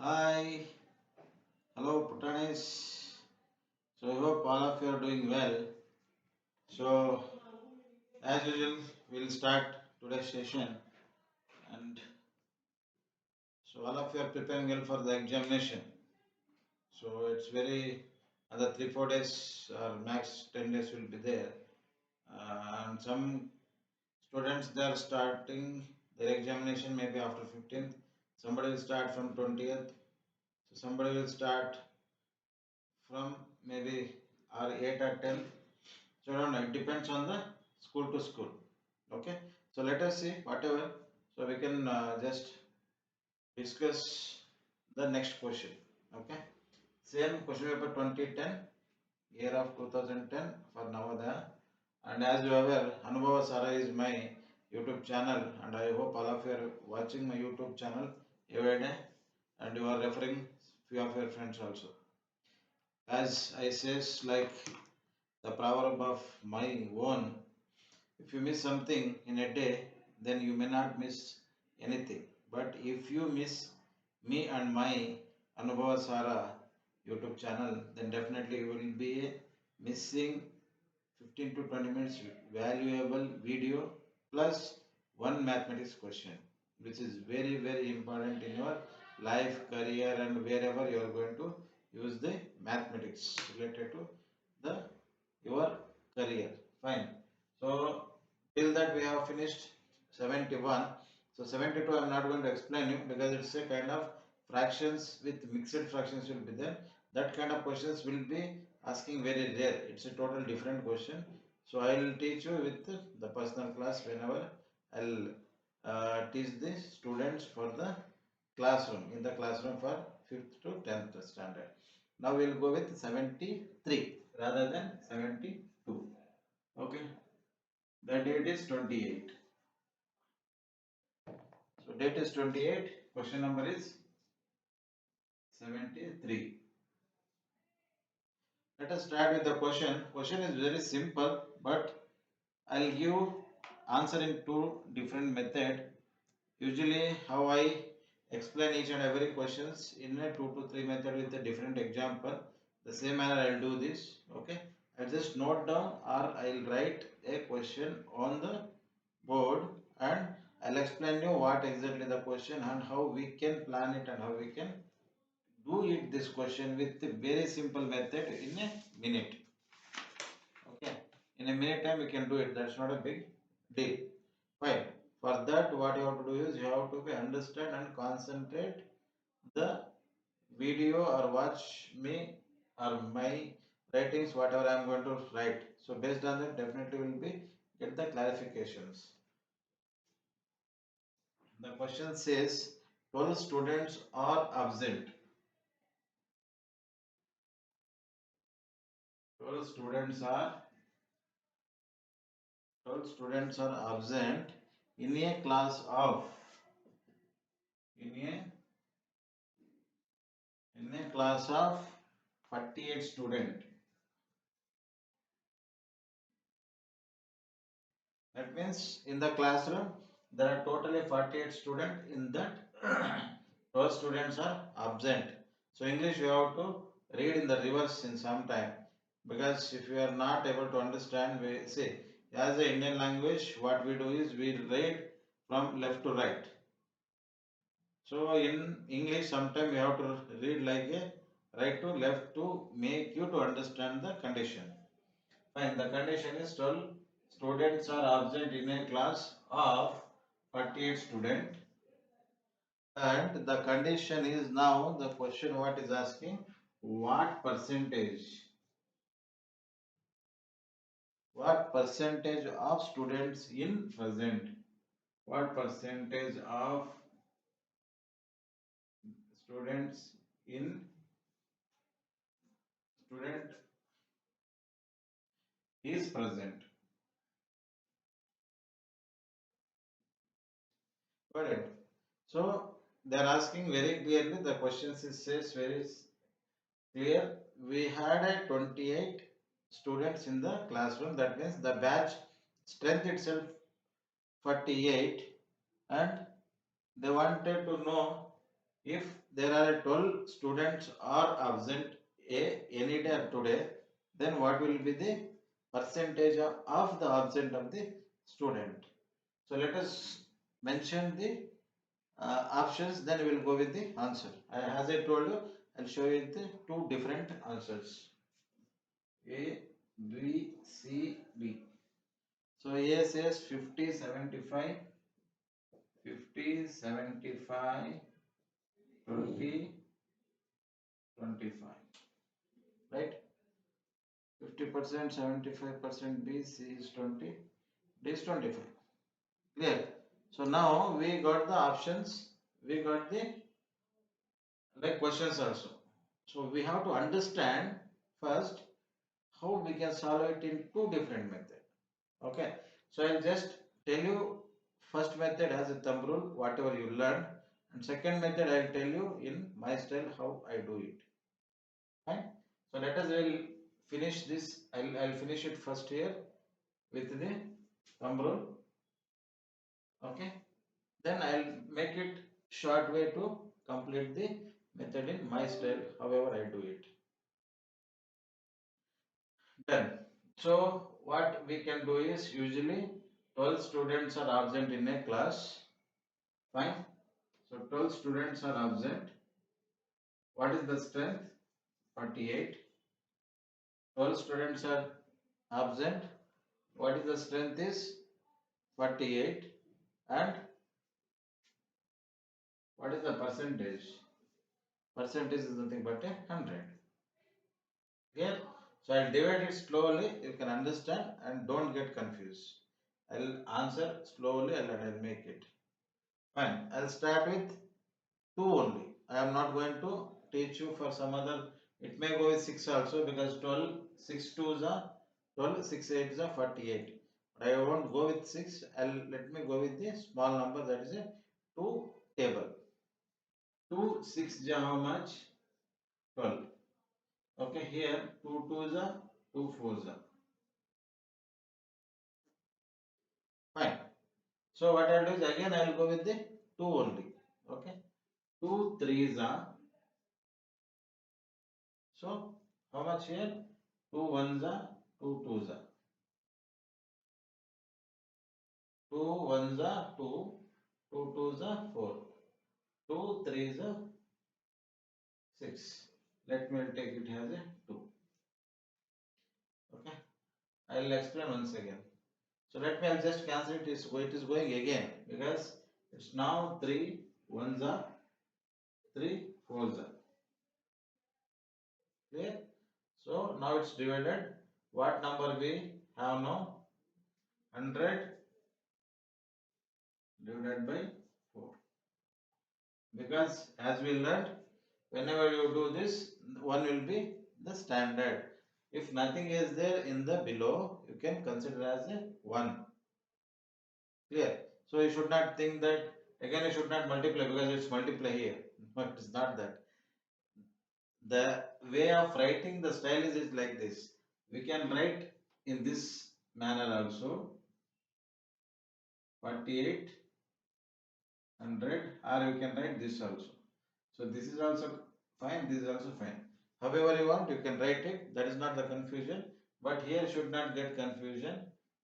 Hi, hello Putanis. So I hope all of you are doing well. So as usual, we'll start today's session, and so all of you are preparing well for the examination. So it's very another 3 4 days or max 10 days will be there, and some students they are starting their examination maybe after 15th. Somebody will start from 20th. So somebody will start from maybe or 8 or 10. So I don't know, it depends on the school to school. Okay, so let us see whatever. So we can just discuss the next question. Okay, same question paper 2010, year of 2010 for Navodaya. And as you are aware, Anubhava Sara is my YouTube channel, and I hope all of you are watching my YouTube channel every day, and you are referring few of your friends also. As I says, like the proverb of my own, if you miss something in a day, then you may not miss anything. But if you miss me and my Anubhava Sara YouTube channel, then definitely you will be missing 15 to 20 minutes valuable video plus one mathematics question, which is very, very important in your life, career, and wherever you are going to use the mathematics related to the your career. Fine. So till that we have finished 71. So 72 I am not going to explain you because it's a kind of fractions with mixed fractions will be there. That kind of questions will be asking very rare. It's a total different question. So I will teach you with the personal class whenever I'll teach the students for the classroom in the classroom for 5th to 10th standard. Now we will go with 73 rather than 72. Okay, the date is 28. So date is 28. Question number is 73. Let us start with the question. Question is very simple, but I'll give answer in two different method. Usually, how I explain each and every questions in a 2 to 3 method with a different example. The same manner I'll do this. Okay, I just note down or I'll write a question on the board, and I'll explain you what exactly the question and how we can plan it and how we can do it this question with a very simple method in a minute. Okay, in a minute time we can do it. That's not a big deal. Fine. For that, what you have to do is you have to be understand and concentrate the video or watch me or my writings whatever I am going to write. So based on that, definitely will be get the clarifications. The question says 12 students are absent. 12 students are 12 students are absent in a class of in a in a class of 48 student. That means in the classroom there are totally 48 students. In that 12 students are absent. So English you have to read in the reverse in some time, because if you are not able to understand, we see as a Indian language what we do is we read from left to right. So in English sometimes we have to read like a right to left to make you to understand the condition. Fine, the condition is 12 students are absent in a class of 48 students, and the condition is now the question what is asking what percentage of students in present, what percentage of students in student is present. Got it? So they are asking very clearly, the question says very clear. We had a 28 students in the classroom. That means the batch strength itself 48, and they wanted to know If there are 12 students are absent any day or today, then what will be the percentage of the absent of the student? So let us mention the options, then we will go with the answer. As I told you, I'll show you the two different answers. A, B, C, D. So A says 50, 75, 50, 75, 20, 25. Right? 50%, 75%, B, C is 20, D is 25. Clear? So now we got the options, we got the like questions also. So we have to understand first how we can solve it in two different methods. Okay. So I'll just tell you first method as a thumb rule, whatever you learned, and second method I'll tell you in my style how I do it. Fine. So let us will finish this. I'll finish it first here with the thumb rule. Okay. Then I'll make it short way to complete the method in my style, however I do it. Done. So what we can do is usually 12 students are absent in a class. Fine. So 12 students are absent. What is the strength? 48. 12 students are absent. What is the strength is 48. And what is the percentage? Percentage is nothing but 100. Here, so I'll divide it slowly. You can understand and don't get confused. I'll answer slowly and I'll make it. Fine. I'll start with 2 only. I am not going to teach you for some other. It may go with 6 also because 12, 6 2s are 12, 6 8s are 48. But I won't go with 6. Let me go with the small number, that is a 2 table. 2 6 is how much? 12. Okay, here 2 2s are 2 4s are. Fine. So what I'll do is again I'll go with the 2 only. Okay. 2 3s are. So how much here? 2 1s are 2 2s are. 2 1s are 2, 2 2s are 4, 2 3s are 6. Let me take it as a 2. Okay. I will explain once again. So let me I'll just cancel it. It is going again because it's now 3 1s are 3 4s are. Clear? So now it's divided. What number we have now? 100 divided by 4. Because as we learned, whenever you do this, 1 will be the standard. If nothing is there in the below, you can consider as a 1. Clear? So you should not think that again you should not multiply because it's multiply here. But it's not that. The way of writing the style is like this. We can write in this manner also. 48 100, or you can write this also. So this is also fine, this is also fine. However you want, you can write it. That is not the confusion. But here should not get confusion.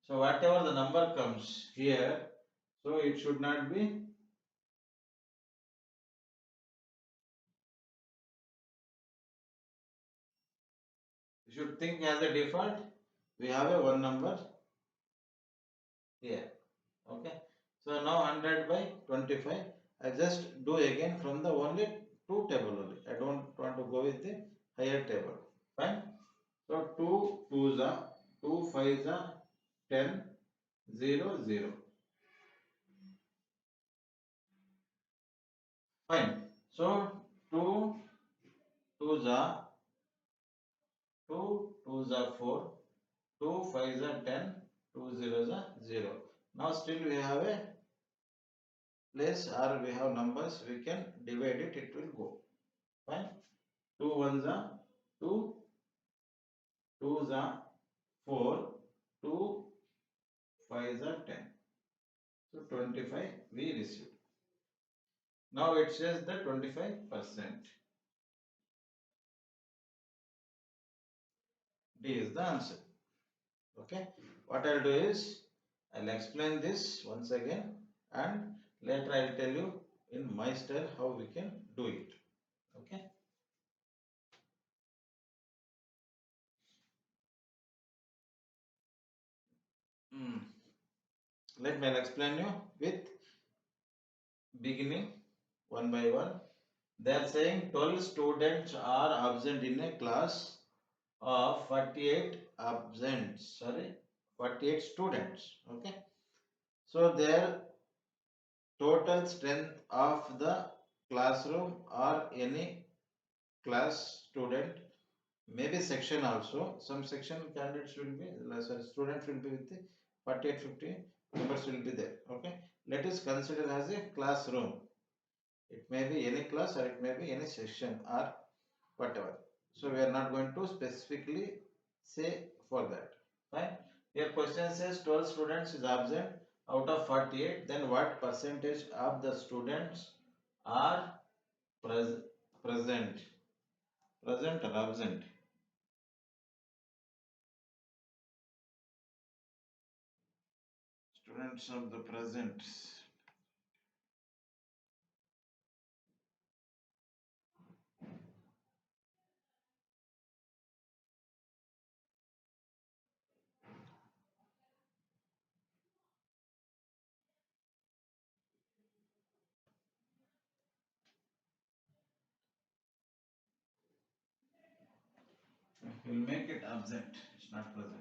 So whatever the number comes here, so it should not be. You should think as a default. We have a one number here. Okay. So now 100 by 25. I just do again from the only 2 table only. I don't want to go with the higher table. Fine. So 2 2s are 2 5s are 10 0 0. Fine. So 2 2s are 2 2s are 4, 2 5s are 10, 2 zeros are 0. Now still we have a place or we have numbers, we can divide it, it will go. Fine. 2 1s are 2, 2s are 4, 2 5s are 10. So 25 we received. Now it says the 25%. D is the answer. Okay. What I'll do is I'll explain this once again, and later I'll tell you in my style how we can do it. Okay. Let me explain you with beginning one by one. They are saying 12 students are absent in a class of 48 absent. Sorry, 48 students. Okay. So their total strength of the classroom or any class student, maybe section also. Some section candidates will be, sorry, students will be with the 48, 50 members will be there. Okay. Let us consider as a classroom. It may be any class or it may be any section or whatever. So we are not going to specifically say for that. Fine. Your question says 12 students is absent out of 48. Then what percentage of the students are present? Present or absent? Students of the present. We'll make it absent. It's not present.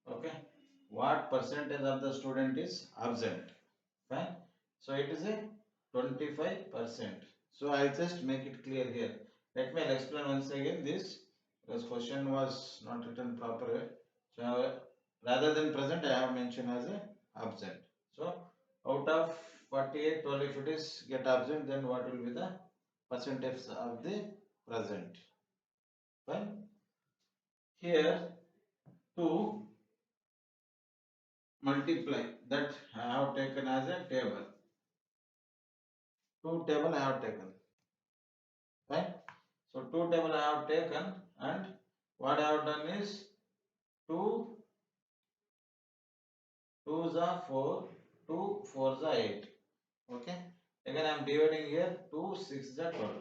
Okay. What percentage of the student is absent? Fine. So it is a 25%. So I'll just make it clear here. Let me explain once again this, because question was not written properly. So rather than present, I have mentioned as a absent. So out of 48, 12, if it is get absent, then what will be the percentage of the present? Fine. Here to multiply that I have taken as a table. Two table I have taken. Right? So two table I have taken, and what I have done is 2 2s are 4, 2 4s are 8. Okay. Again I am dividing here 2 6s are 12.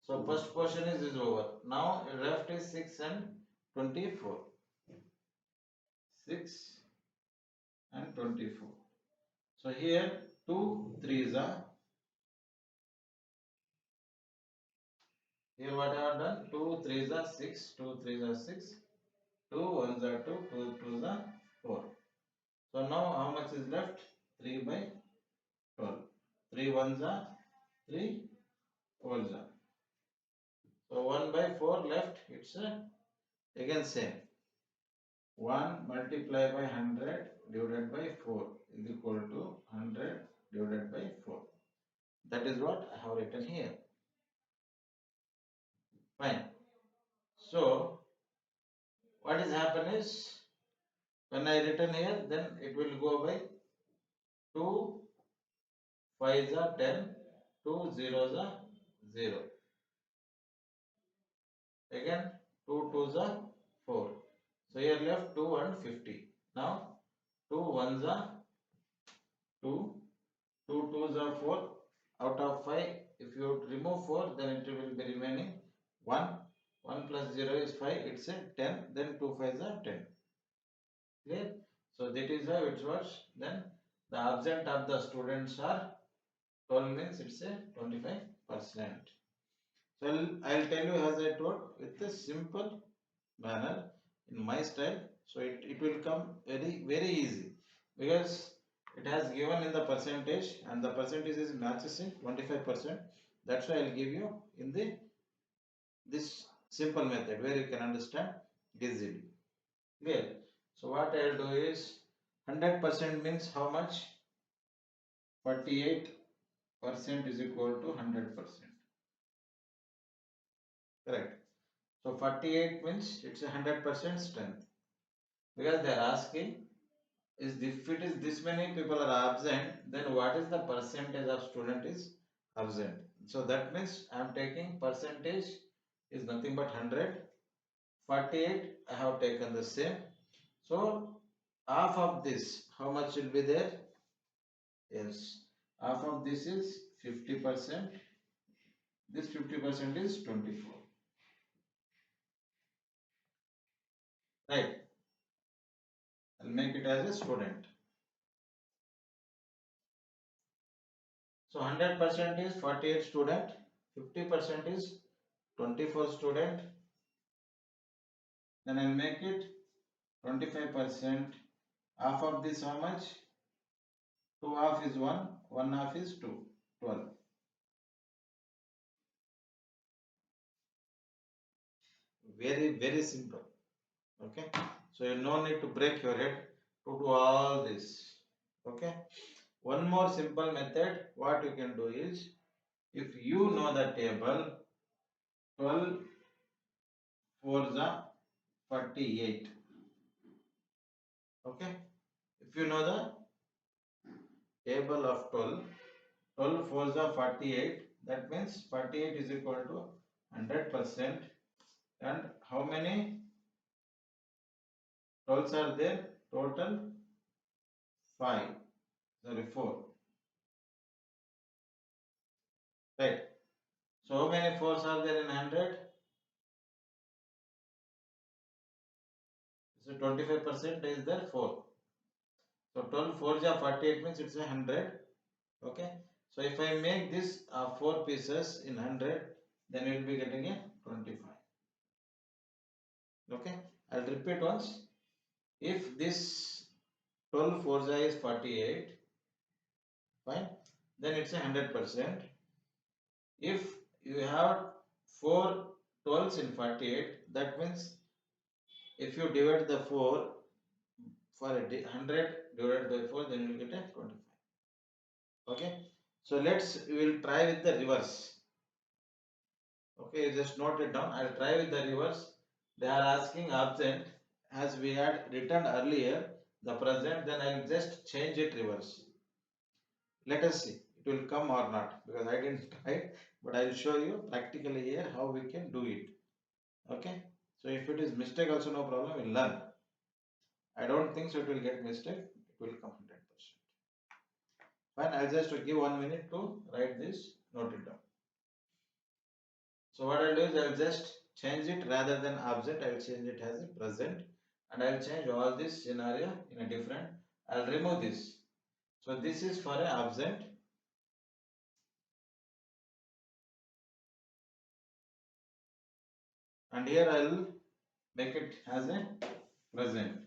So first portion is over. Now left is 6 and 24. 6 and 24. So here 2 3s are. Here what I have done, 2 3s are 6, 2 3s are 6, 2 1s are 2, 2 2s are 4. So now how much is left? 3 by 12. 3 ones are 3 wholes are. So 1 by 4 left, it's again same. 1 multiplied by 100 divided by 4 is equal to 100 divided by 4. That is what I have written here. Fine. So what is happen is, when I written here, then it will go by 2 5s are 10, 2 zeros are 0. Again 2 2s are 4. So here left 2 and 50. Now 2 1s are 2, 2 2s are 4. Out of 5, if you remove 4, then it will be remaining 1. 1 plus 0 is 5, it's a 10, then 2 5s are 10. Clear? So that is how it works. Then the absent of the students are 12, means it's a 25%. So I'll tell you as I told with a simple manner in my style. So it will come very easy, because it has given in the percentage, and the percentage is matches in 25%. That's why I'll give you in the this simple method where you can understand easily. Clear? So what I'll do is 100% means how much? 48% is equal to 100%. Correct. So 48 means it's a 100% strength, because they are asking is if it is this many people are absent, then what is the percentage of student is absent? So that means I am taking percentage is nothing but 100. 48 I have taken the same. So half of this, how much will be there? Yes, half of this is 50%. This 50% is 24. Right. I'll make it as a student. So 100% is 48 student, 50% is 24 student. Then I'll make it 25%. Half of this how much? 2 half is 1, 1 half is 2, 12. Very simple. Okay. So you no need to break your head to do all this. Okay. One more simple method, what you can do is, if you know the table, 12 4s are 48. Okay. If you know the table of 12, 12 4s are 48. That means 48 is equal to 100%. And how many 12s are there? Total 5. Sorry, 4. Right. So how many 4s are there in 100? So 25% is there 4. So 12 4s are 48 means it's a 100. Okay. So if I make this 4 pieces in 100, then we will be getting a 25. Okay. I'll repeat once. If this 12 4s is 48, fine, then it's a 100%. If you have 4 12s in 48, that means if you divide the 4 for 100 divided by 4, then you will get a 25. Okay. So we will try with the reverse. Okay, just note it down. I'll try with the reverse. They are asking absent. As we had written earlier, the present, then I'll just change it reverse. Let us see. It will come or not, because I didn't try, but I'll show you practically here how we can do it. Okay. So if it is mistake also no problem, we'll learn. I don't think so it will get mistake. It will come 100%. Fine. I'll just give 1 minute to write this. Note it down. So what I'll do is I'll just change it rather than absent. I will change it as a present, and I'll change all this scenario in a different. I'll remove this. So this is for a absent, and here I'll make it as a present.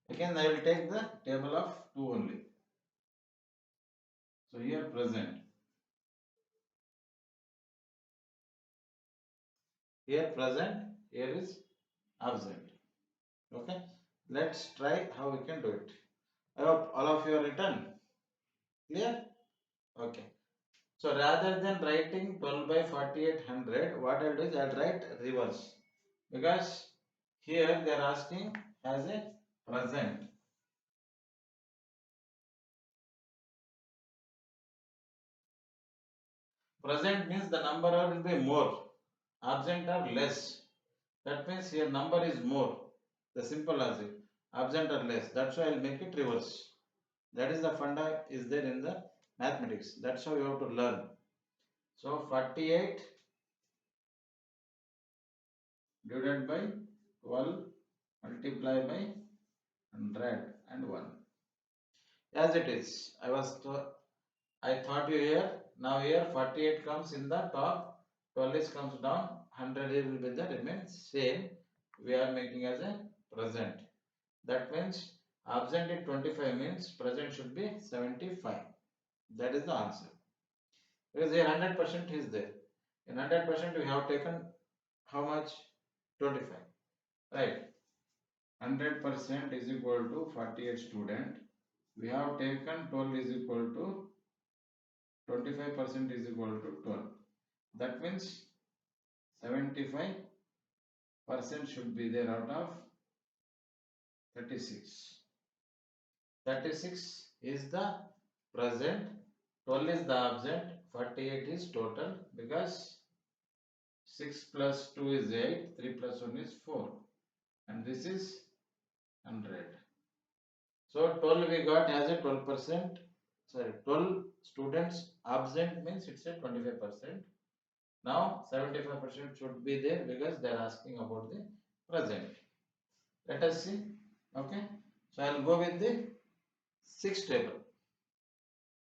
Again I will take the table of 2 only. So here present, here present, here is absent. Okay. Let's try how we can do it. I hope all of you are written. Clear? Okay. So rather than writing 12 by 4800, what I'll do is I'll write reverse, because here they are asking as a present. Present means the number will be more, absent are less. That means here number is more. The simple logic. Absent are less. That's why I'll make it reverse. That is the funda is there in the mathematics. That's how you have to learn. So 48 divided by 12 multiplied by 100 and 1. As it is, I thought you here. Now here 48 comes in the top, 12 is comes down, 100 here will be the remain same. We are making as a present. That means absent is 25 means present should be 75. That is the answer. Because here 100% is there. In 100% we have taken how much? 25. Right. 100% is equal to 48 student. We have taken 12 is equal to 25% is equal to 12. That means 75 percent should be there out of 36. 36 is the present, 12 is the absent, 48 is total, because 6 plus 2 is 8, 3 plus 1 is 4, and this is 100. So 12 we got as a 12%, sorry, 12 students absent means it's a 25%. Now 75% should be there because they are asking about the present. Let us see. Okay, so I will go with the 6 table.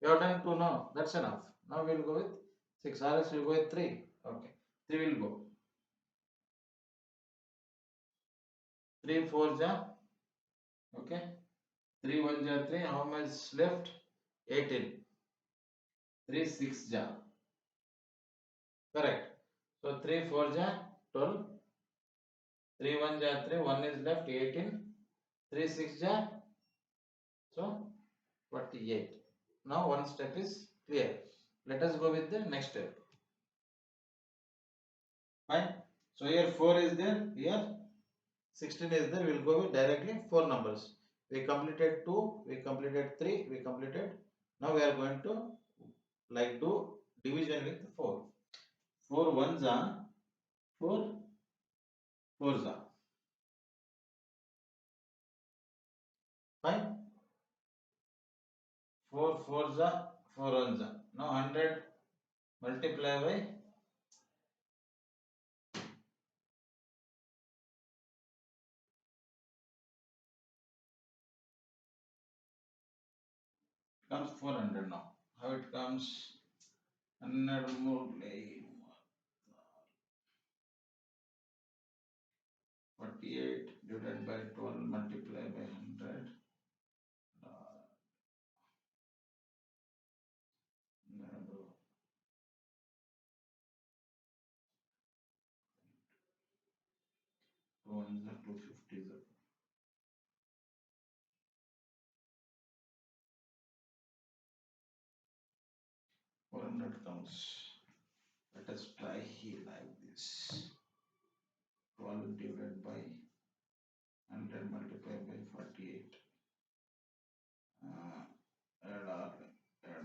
You have done 2 now, that's enough. Now we will go with 6, or else we will go with 3. Okay, 3 will go. 3 4 ja, okay, 3 1 ja 3, how much left? 18. 3 6 ja, correct. So 3 4 ja 12, 3 1 ja 3, 1 is left, 18, 3 6 ja, so 48. Now one step is clear. Let us go with the next step. Fine. So here 4 is there, here 16 is there. We will go with directly 4 numbers. We completed 2, we completed 3, we completed. Now we are going to like do division with 4. 4 ones are 4 fours are. Fine. 4 fours are 4 ones are. Now 100 multiply by comes 400 now. How it comes? 100 more 48 divided by 12 multiplied by 100. 250 400 comes. Let us try here like this. 12 divided by 100 multiplied by 48. Add 5.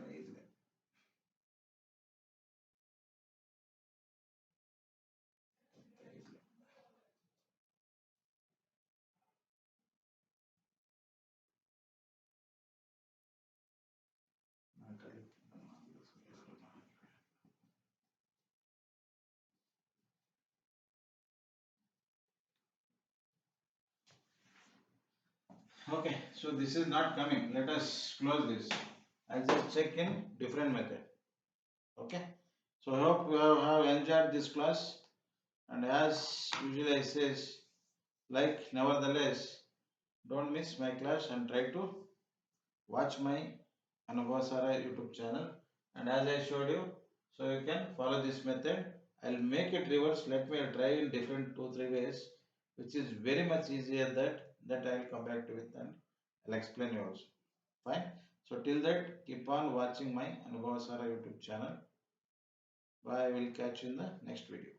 Okay, so this is not coming. Let us close this. I'll just check in different method. Okay, so I hope you have enjoyed this class, and as usually I says, like nevertheless, don't miss my class and try to watch my ANUBHAVA SAARA YouTube channel. And as I showed you, so you can follow this method. I'll make it reverse. Let me try in different 2-3 ways, which is very much easier. That I'll come back to it and I'll explain you also. Fine. So till that, keep on watching my ANUBHAVA SAARA YouTube channel. Bye. I will catch you in the next video.